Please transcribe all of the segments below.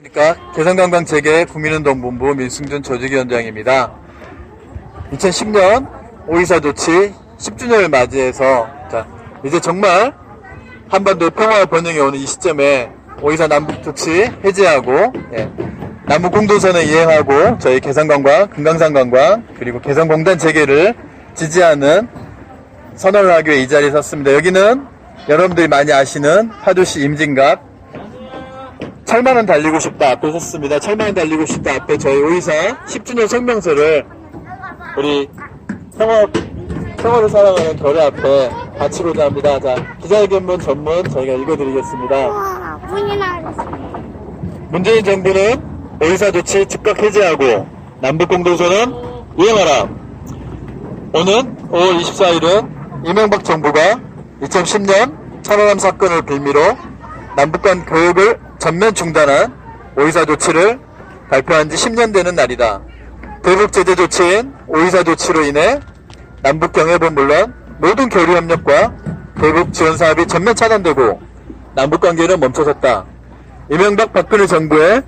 그러니까 개성관광 재개 국민운동본부 민승준 조직위원장입니다. 2010년 5.24 조치 10주년을 맞이해서 이제 정말 한반도 평화와 번영이 오는 이 시점에 5.24 남북 조치 해제하고 남북 공동선언 이행하고 저희 개성관광, 금강산관광 그리고 개성공단 재개를 지지하는 선언을 하기 위해 이 자리에 섰습니다. 여기는 여러분들이 많이 아시는 파주시 임진각 철만은 달리고 싶다 앞에 섰습니다. 철만은 달리고 싶다 앞에 저희 5.24 10주년 성명서를 우리 평화를 사랑하는 결의 앞에 바치고자 합니다. 자, 기자회견문 전문 저희가 읽어드리겠습니다. 와, 문이나 하겠습니다. 문재인 정부는 5.24 조치 즉각 해제하고 남북공동선언 이행하라. 오는 5월 24일은 이명박 정부가 2010년 천안함 사건을 빌미로 남북 간 교역을 전면 중단한 5.24 조치를 발표한 지 10년 되는 날이다. 대북 제재 조치인 5.24 조치로 인해 남북 경협은 물론 모든 교류 협력과 대북 지원 사업이 전면 차단되고 남북 관계는 멈춰섰다. 이명박 박근혜 정부의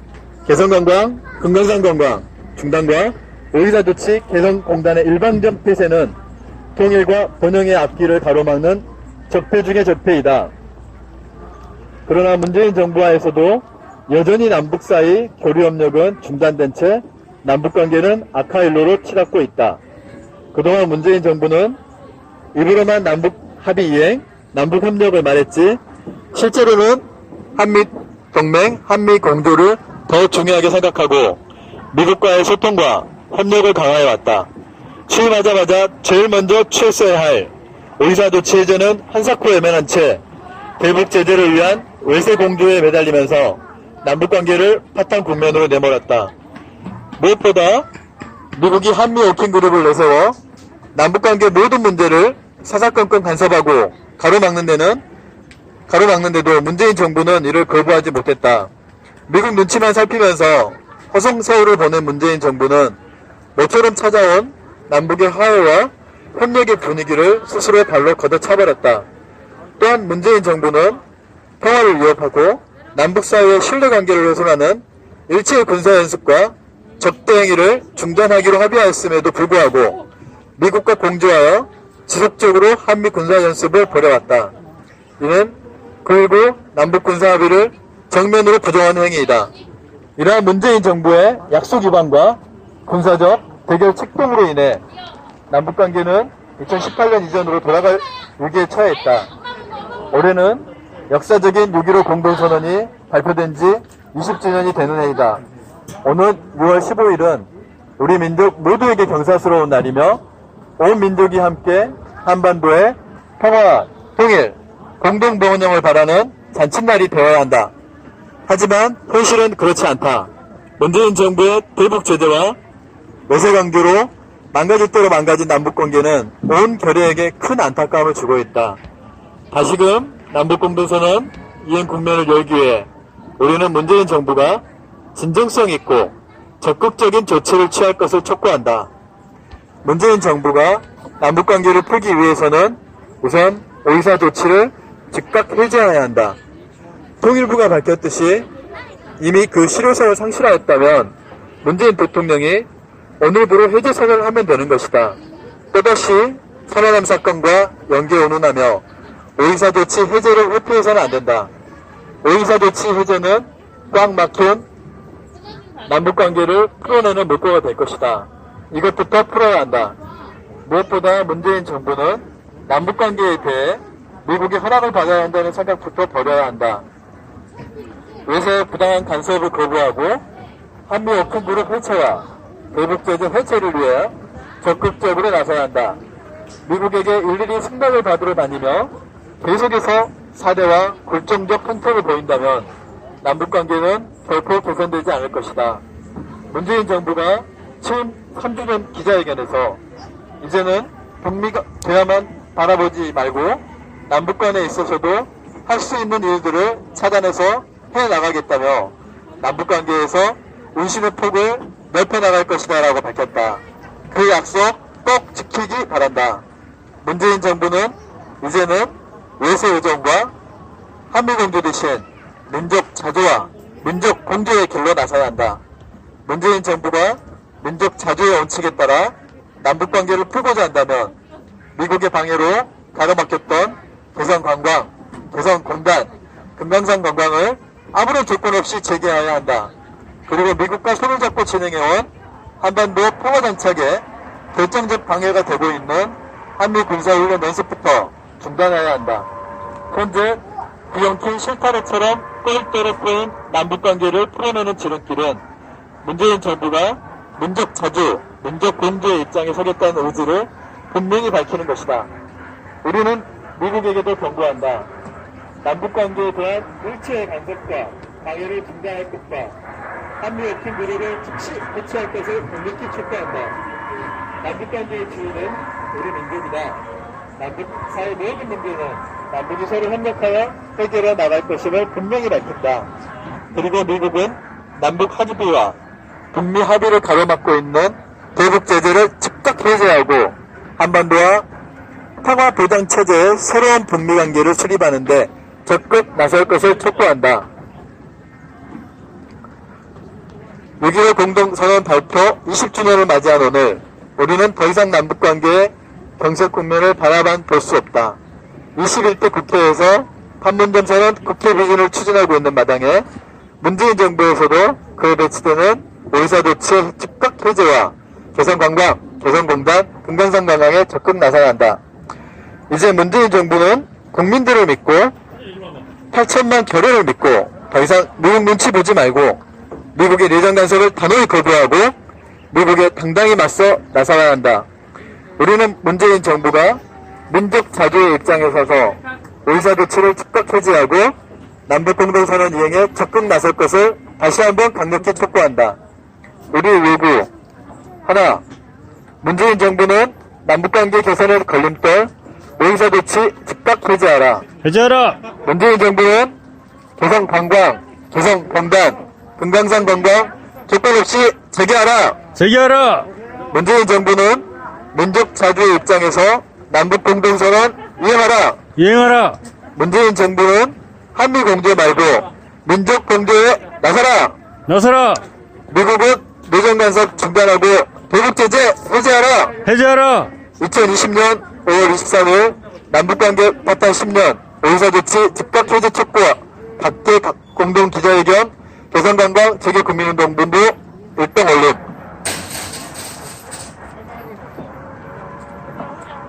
개성관광, 금강산관광 중단과 5.24 조치 개성공단의 일방적 폐쇄는 통일과 번영의 앞길을 가로막는 적폐 중의 적폐이다. 그러나 문재인 정부하에서도 여전히 남북 사이 교류협력은 중단된 채 남북관계는 악화일로로 치닫고 있다. 그동안 문재인 정부는 입으로만 남북 합의 이행, 남북 협력을 말했지 실제로는 한미동맹, 한미공조를 더 중요하게 생각하고 미국과의 소통과 협력을 강화해왔다. 취임하자마자 제일 먼저 취했어야 할 5.24 조치 해제는 한사코 외면한 채 대북 제재를 위한 외세 공조에 매달리면서 남북관계를 파탄 국면으로 내몰았다. 무엇보다 미국이 한미 워킹 그룹을 내세워 남북관계 모든 문제를 사사건건 간섭하고 가로막는데도 문재인 정부는 이를 거부하지 못했다. 미국 눈치만 살피면서 허송세월을 보낸 문재인 정부는 모처럼 찾아온 남북의 화해와 협력의 분위기를 스스로의 발로 걷어차버렸다. 또한 문재인 정부는 평화를 위협하고 남북 사이의 신뢰관계를 훼손하는 일체의 군사연습과 적대행위를 중단하기로 합의하였음에도 불구하고 미국과 공조하여 지속적으로 한미 군사연습을 벌여왔다. 이는 그9.19 남북 군사합의를 정면으로 부정하는 행위이다. 이러한 문재인 정부의 약속 위반과 군사적 대결 책동으로 인해 남북관계는 2018년 이전으로 돌아갈 위기에 처해있다. 올해는 역사적인 6.15 공동선언이 발표된 지 20주년이 되는 해이다. 오늘 6월 15일은 우리 민족 모두에게 경사스러운 날이며 온 민족이 함께 한반도의 평화, 통일, 공동번영을 바라는 잔칫날이 되어야 한다. 하지만 현실은 그렇지 않다. 문재인 정부의 대북 제재와 외세 강조로 망가질 대로 망가진 남북관계는 온 결의에게 큰 안타까움을 주고 있다. 다시금 남북공동선언 이행 국면을 열기 위해 우리는 문재인 정부가 진정성 있고 적극적인 조치를 취할 것을 촉구한다. 문재인 정부가 남북관계를 풀기 위해서는 우선 5.24 조치를 즉각 해제해야 한다. 통일부가 밝혔듯이 이미 그 실효성을 상실하였다면 문재인 대통령이 오늘부로 해제 선언을 하면 되는 것이다. 또다시 천안함 사건과 연계 운운하며 5.24 조치 해제를 회피해서는 안 된다. 5.24 조치 해제는 꽉 막힌 남북관계를 풀어내는 물꼬가 될 것이다. 이것부터 풀어야 한다. 무엇보다 문재인 정부는 남북관계에 대해 미국의 허락을 받아야 한다는 생각부터 버려야 한다. 외세의 부당한 간섭을 거부하고 한미 오픈 그룹 해체와 대북 제재 해체를 위해 적극적으로 나서야 한다. 미국에게 일일이 승낙을 받으러 다니며 계속해서 사대와 굴종적 행태를 보인다면 남북관계는 결코 개선되지 않을 것이다. 문재인 정부가 취임 3주년 기자회견에서 이제는 북미가 대화만 바라보지 말고 남북 간에 있어서도 할 수 있는 일들을 찾아내서 해나가겠다며 남북관계에서 운신의 폭을 넓혀나갈 것이다 라고 밝혔다. 그 약속 꼭 지키기 바란다. 문재인 정부는 이제는 외세 의존과 한미공조 대신 민족 자주와 민족 공조의 길로 나서야 한다. 문재인 정부가 민족 자주의 원칙에 따라 남북관계를 풀고자 한다면 미국의 방해로 가로막혔던 개성관광, 개성공단, 금강산 관광을 아무런 조건 없이 재개해야 한다. 그리고 미국과 손을 잡고 진행해온 한반도 평화정착에 결정적 방해가 되고 있는 한미 군사훈련 연습부터 중단해야 한다. 현재 비영킨 실타래처럼 똘똘해 보인 남북관계를 풀어내는 지름길은 문재인 정부가 민족 자주, 민족 공조의 입장에 서겠다는 의지를 분명히 밝히는 것이다. 우리는 미국에게도 경고한다. 남북관계에 대한 일체의 간섭과 방해를 중단할 것과 한미 오픈 무료를 즉시 해체할 것을 강력히 촉구한다. 남북관계의 주인은 우리 민족이다. 남북 사이 모든 문제는 남북이 서로 협력하여 해결해 나갈 것임을 분명히 밝힌다. 그리고 미국은 남북 합의와 북미 합의를 가로막고 있는 대북 제재를 즉각 해제하고 한반도와 평화 보장 체제의 새로운 북미 관계를 수립하는데 적극 나설 것을 촉구한다. 6.15 공동선언 발표 20주년을 맞이한 오늘 우리는 더 이상 남북관계의 경색 국면을 바라만 볼 수 없다. 21대 국회에서 판문점 선언 국회 비준을 추진하고 있는 마당에 문재인 정부에서도 그에 배치되는 오이사도치의 즉각 해제와 개성관광, 개성공단, 금강산 관광에 적극 나서야 한다. 이제 문재인 정부는 국민들을 믿고 8천만 결의를 믿고 더 이상 미국 눈치 보지 말고 미국의 내정 간섭을 단호히 거부하고 미국에 당당히 맞서 나서야 한다. 우리는 문재인 정부가 민족 자주의 입장에 서서 오이사도치를 즉각 해제하고 남북공동선언 이행에 적극 나설 것을 다시 한번 강력히 촉구한다. 우리 요구 하나, 문재인 정부는 남북관계 개선의 걸림돌 오이사도치 즉각 해제하라. 해제하라. 문재인 정부는 개성관광, 개성공단, 금강산 관광 조건 없이 재개하라. 재개하라. 문재인 정부는 민족 자주의 입장에서 남북 공동선언 이행하라. 이행하라. 문재인 정부는 한미 공조 말고 민족 공조에 나서라. 나서라. 미국은 내정 간섭 중단하고 대북 제재 해제하라. 해제하라. 2020년 5월 23일 남북관계 파탄 10년 오이사도치 즉각 해제 촉구와 각계 공동 기자회견 개성관광 재개국민운동본부 일동 언론